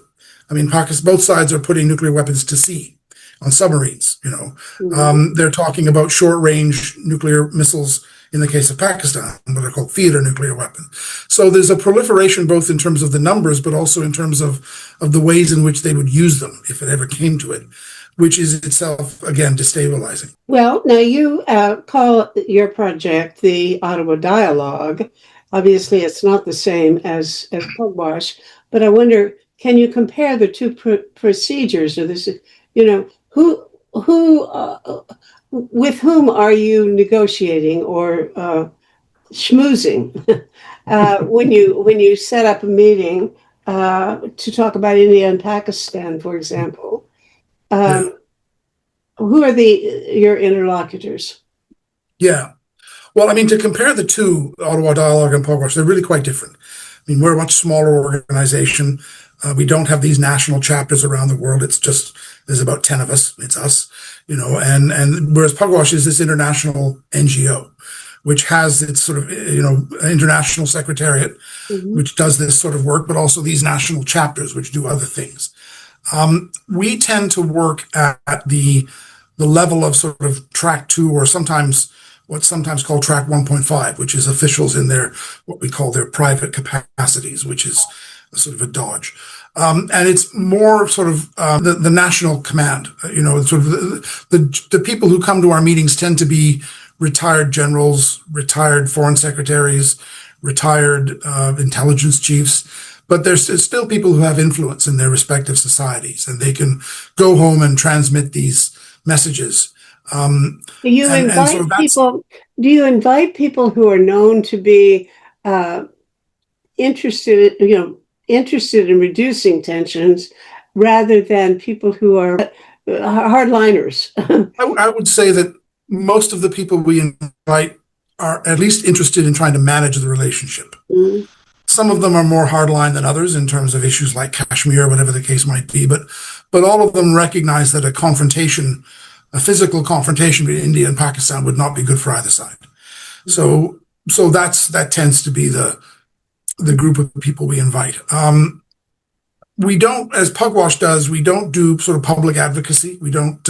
I mean, both sides are putting nuclear weapons to sea on submarines, They're talking about short-range nuclear missiles in the case of Pakistan, what are called theater nuclear weapons. So there's a proliferation both in terms of the numbers, but also in terms of the ways in which they would use them if it ever came to it, which is itself, again, destabilizing. Well, now you call your project the Ottawa Dialogue. Obviously, it's not the same as Pugwash, but I wonder, can you compare the two procedures? Or this, who with whom are you negotiating or schmoozing when you set up a meeting to talk about India and Pakistan, for example? Who are your interlocutors? Yeah. Well, I mean, to compare the two, Ottawa Dialogue and Pugwash, they're really quite different. I mean, we're a much smaller organization. We don't have these national chapters around the world. It's just, there's about 10 of us. It's us, and whereas Pugwash is this international NGO, which has its sort of, international secretariat, which does this sort of work, but also these national chapters, which do other things. We tend to work at the level of sort of track 2, or what's sometimes called track 1.5, which is officials in what we call their private capacities, which is sort of a dodge. And it's more sort of the national command, sort of the people who come to our meetings tend to be retired generals, retired foreign secretaries, retired intelligence chiefs, but there's still people who have influence in their respective societies, and they can go home and transmit these messages. Do you invite people who are known to be interested in reducing tensions, rather than people who are hardliners? I would say that most of the people we invite are at least interested in trying to manage the relationship. Mm. Some of them are more hardline than others in terms of issues like Kashmir, or whatever the case might be, but all of them recognize that a physical confrontation between India and Pakistan would not be good for either side. So that tends to be the group of people we invite. We don't, as Pugwash does, we don't do sort of public advocacy. We don't,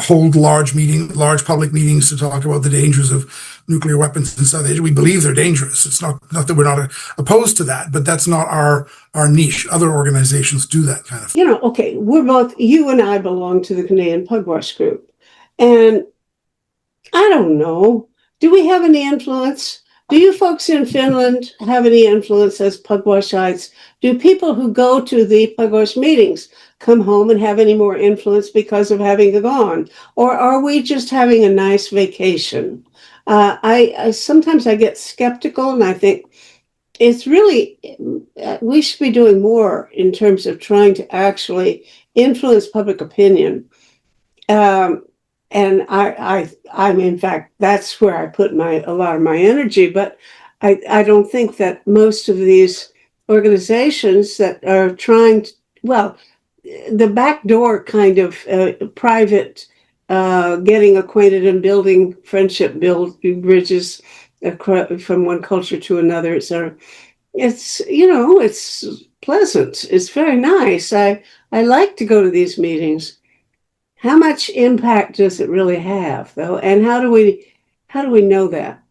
hold large public meetings to talk about the dangers of nuclear weapons in South Asia. We believe they're dangerous. It's not that we're not opposed to that, but that's not our niche. Other organizations do that kind of thing. Okay, you and I belong to the Canadian Pugwash group. And I don't know, do we have any influence? Do you folks in Finland have any influence as Pugwashites? Do people who go to the Pugwash meetings come home and have any more influence because of having gone? Or are we just having a nice vacation? I sometimes I get skeptical, and I think it's really, we should be doing more in terms of trying to actually influence public opinion. And I'm in fact, that's where I put a lot of my energy. But I don't think that most of these organizations that are trying to, the backdoor kind of private getting acquainted and building friendship, building bridges from one culture to another. It's pleasant. It's very nice. I like to go to these meetings. How much impact does it really have, though? And how do we know that?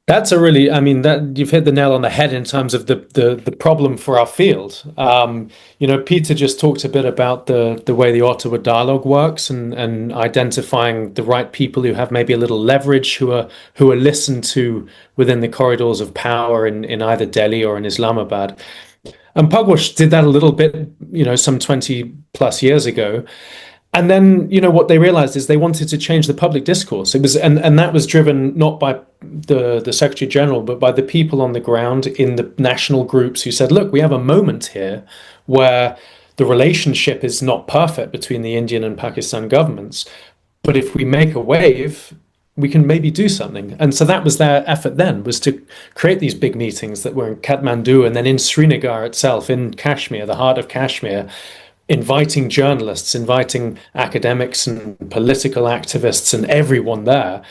That's that you've hit the nail on the head in terms of the problem for our field. Peter just talked a bit about the way the Ottawa dialogue works and identifying the right people who have maybe a little leverage, who are listened to within the corridors of power in either Delhi or in Islamabad. And Pugwash did that a little bit, some 20 plus years ago. And then, what they realized is they wanted to change the public discourse. It was, and that was driven not by the Secretary General, but by the people on the ground in the national groups who said, look, we have a moment here where the relationship is not perfect between the Indian and Pakistan governments. But if we make a wave, we can maybe do something. And so that was their effort then, was to create these big meetings that were in Kathmandu and then in Srinagar itself, in Kashmir, the heart of Kashmir, inviting journalists, inviting academics and political activists and everyone there,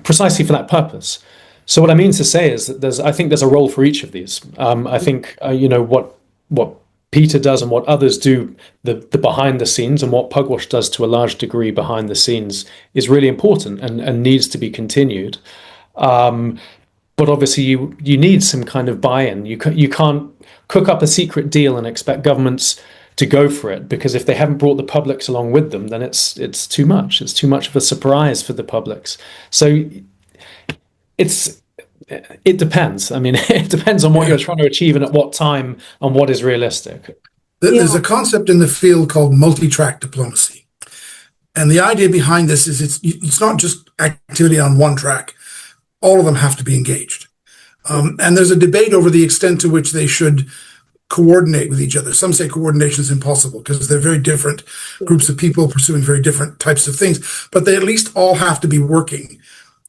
precisely for that purpose. So what I mean to say is that I think there's a role for each of these. I think, what Peter does and what others do, the behind the scenes, and what Pugwash does to a large degree behind the scenes is really important and needs to be continued. But obviously you need some kind of buy-in. You can't cook up a secret deal and expect governments to go for it, because if they haven't brought the publics along with them, then it's too much. It's too much of a surprise for the publics. So it depends. It depends on what you're trying to achieve and at what time and what is realistic. There's a concept in the field called multi-track diplomacy. And the idea behind this is it's not just activity on one track. All of them have to be engaged. And there's a debate over the extent to which they should coordinate with each other. Some say coordination is impossible because they're very different groups of people pursuing very different types of things, but they at least all have to be working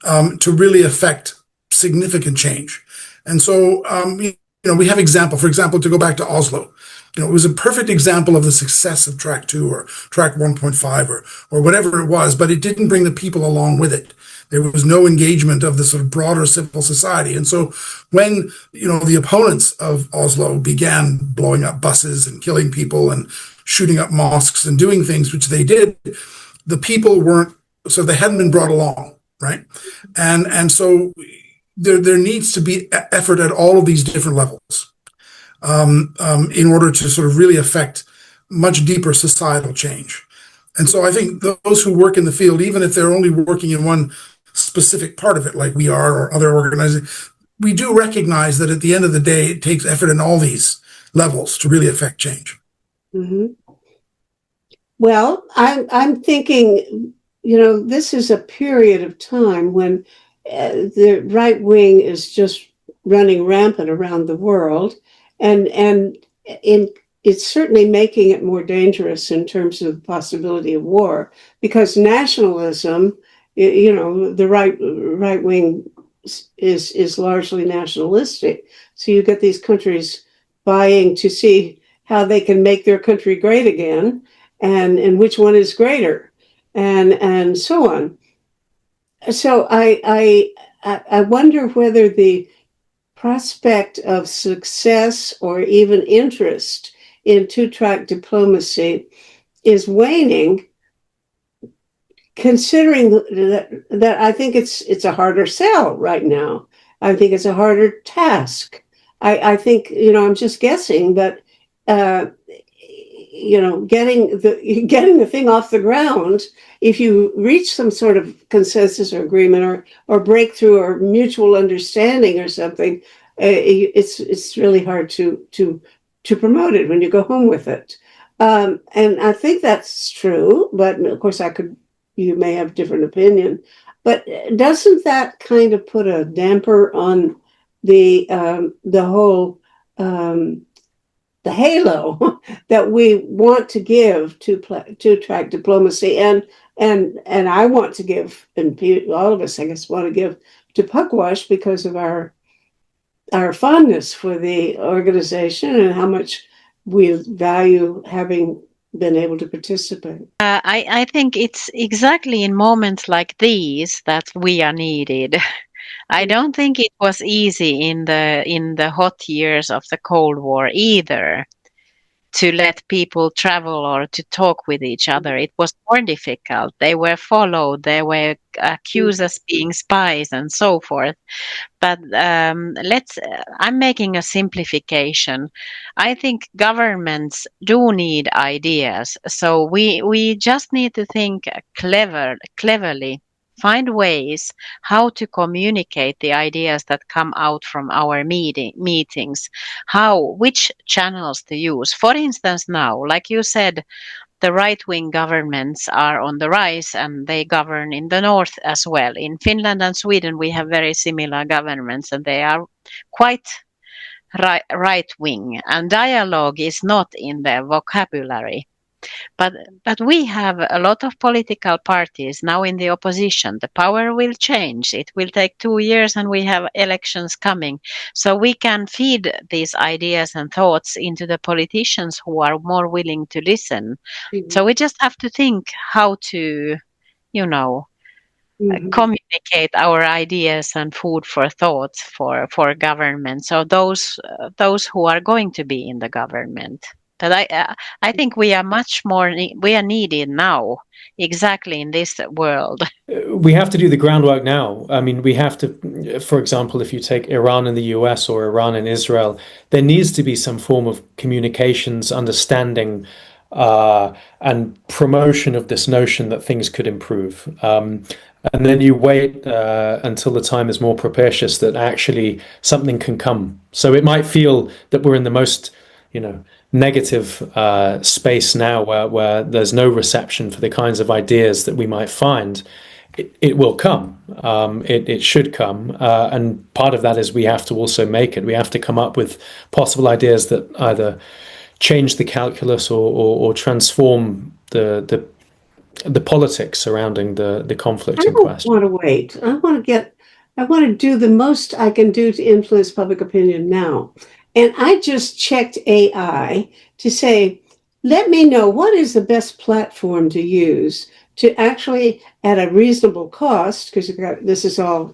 to really affect significant change. And so, we have for example, to go back to Oslo, it was a perfect example of the success of Track 2 or Track 1.5 or whatever it was, but it didn't bring the people along with it. There was no engagement of the sort of broader civil society. And so when, the opponents of Oslo began blowing up buses and killing people and shooting up mosques and doing things, which they did, the people they hadn't been brought along, right? And so there needs to be effort at all of these different levels in order to sort of really affect much deeper societal change. And so I think those who work in the field, even if they're only working in one specific part of it, like we are or other organizations, we do recognize that at the end of the day, it takes effort in all these levels to really affect change. Mm-hmm. Well, I'm thinking, this is a period of time when the right wing is just running rampant around the world, and it's certainly making it more dangerous in terms of the possibility of war, because nationalism, the right wing is largely nationalistic. So you get these countries vying to see how they can make their country great again, and which one is greater, and so on. So I wonder whether the prospect of success or even interest in two-track diplomacy is waning, considering that I think it's a harder sell right now. I think it's a harder task. I think, I'm just guessing, but getting the thing off the ground, if you reach some sort of consensus or agreement or breakthrough or mutual understanding or something, it's really hard to promote it when you go home with it. And I think that's true, but of course you may have different opinion. But doesn't that kind of put a damper on the whole the halo that we want to give to two-track diplomacy, and I want to give, and all of us, I guess, want to give to Pugwash because of our fondness for the organization and how much we value having been able to participate. I think it's exactly in moments like these that we are needed. I don't think it was easy in the hot years of the Cold War either to let people travel or to talk with each other. It was more difficult. They were followed. They were accused as being spies and so forth. But I'm making a simplification. I think governments do need ideas. So we just need to think cleverly, find ways how to communicate the ideas that come out from our meetings, which channels to use. For instance, now, like you said, the right-wing governments are on the rise and they govern in the north as well. In Finland and Sweden, we have very similar governments and they are quite right-wing, and dialogue is not in their vocabulary. But we have a lot of political parties now in the opposition. The power will change. It will take 2 years and we have elections coming. So we can feed these ideas and thoughts into the politicians who are more willing to listen. Mm-hmm. So we just have to think how to, communicate our ideas and food for thoughts for government. So those who are going to be in the government. But I think we are much more, we are needed now, exactly in this world. We have to do the groundwork now. I mean, we have to, for example, if you take Iran and the US or Iran and Israel, there needs to be some form of communications, understanding, and promotion of this notion that things could improve. And then you wait until the time is more propitious that actually something can come. So it might feel that we're in the most, negative space now where there's no reception for the kinds of ideas that we might find. It will come. It should come. And part of that is we have to also make it. We have to come up with possible ideas that either change the calculus or transform the politics surrounding the conflict in question. I don't want to wait. I want to do the most I can do to influence public opinion now. And I just checked AI to say, let me know what is the best platform to use to actually, at a reasonable cost, because this is all,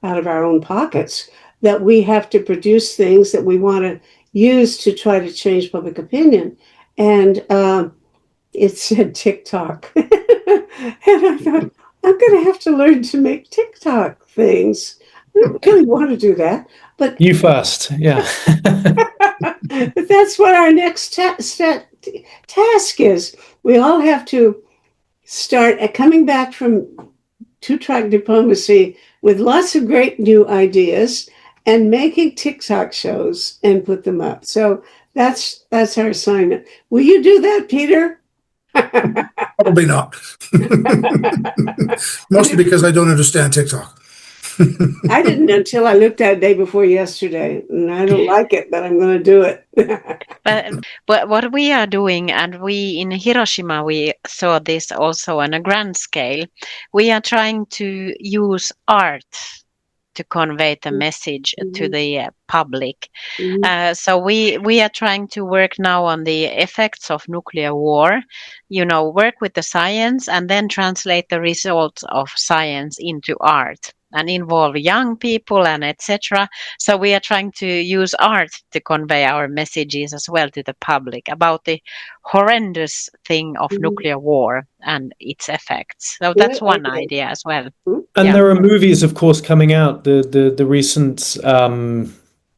out of our own pockets, that we have to produce things that we want to use to try to change public opinion. And it said TikTok. And I thought, I'm going to have to learn to make TikTok things. I don't really want to do that. But you first, yeah. That's what our next task is. We all have to start coming back from two-track diplomacy with lots of great new ideas and making TikTok shows and put them up. So that's our assignment. Will you do that, Peter? Probably not. Mostly because I don't understand TikTok. I didn't until I looked at it day before yesterday, and I don't like it, but I'm going to do it. But what we are doing, and we in Hiroshima, we saw this also on a grand scale, we are trying to use art to convey the message to the public. So we are trying to work now on the effects of nuclear war, work with the science and then translate the results of science into art and involve young people and etc. So we are trying to use art to convey our messages as well to the public about the horrendous thing of nuclear war and its effects. So that's one idea as well. And there are movies, of course, coming out. The recent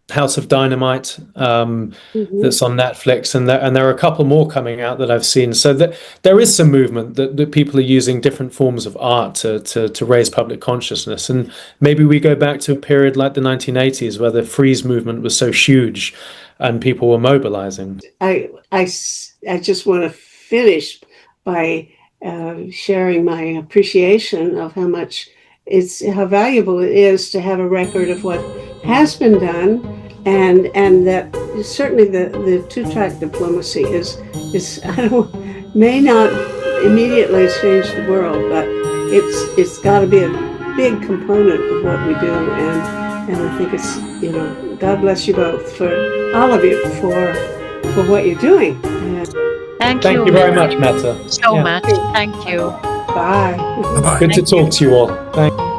House of Dynamite that's on Netflix, and there are a couple more coming out that I've seen. So that there is some movement that people are using different forms of art to raise public consciousness. And maybe we go back to a period like the 1980s where the freeze movement was so huge and people were mobilizing. I just want to finish by sharing my appreciation of how valuable it is to have a record of what has been done, and that certainly the two-track diplomacy may not immediately change the world, but it's got to be a big component of what we do, and I think it's God bless you both, for all of you, for what you're doing. Thank you very much, Mette. So much. Thank you. Bye. Bye-bye. Good to talk to you all. Thank you.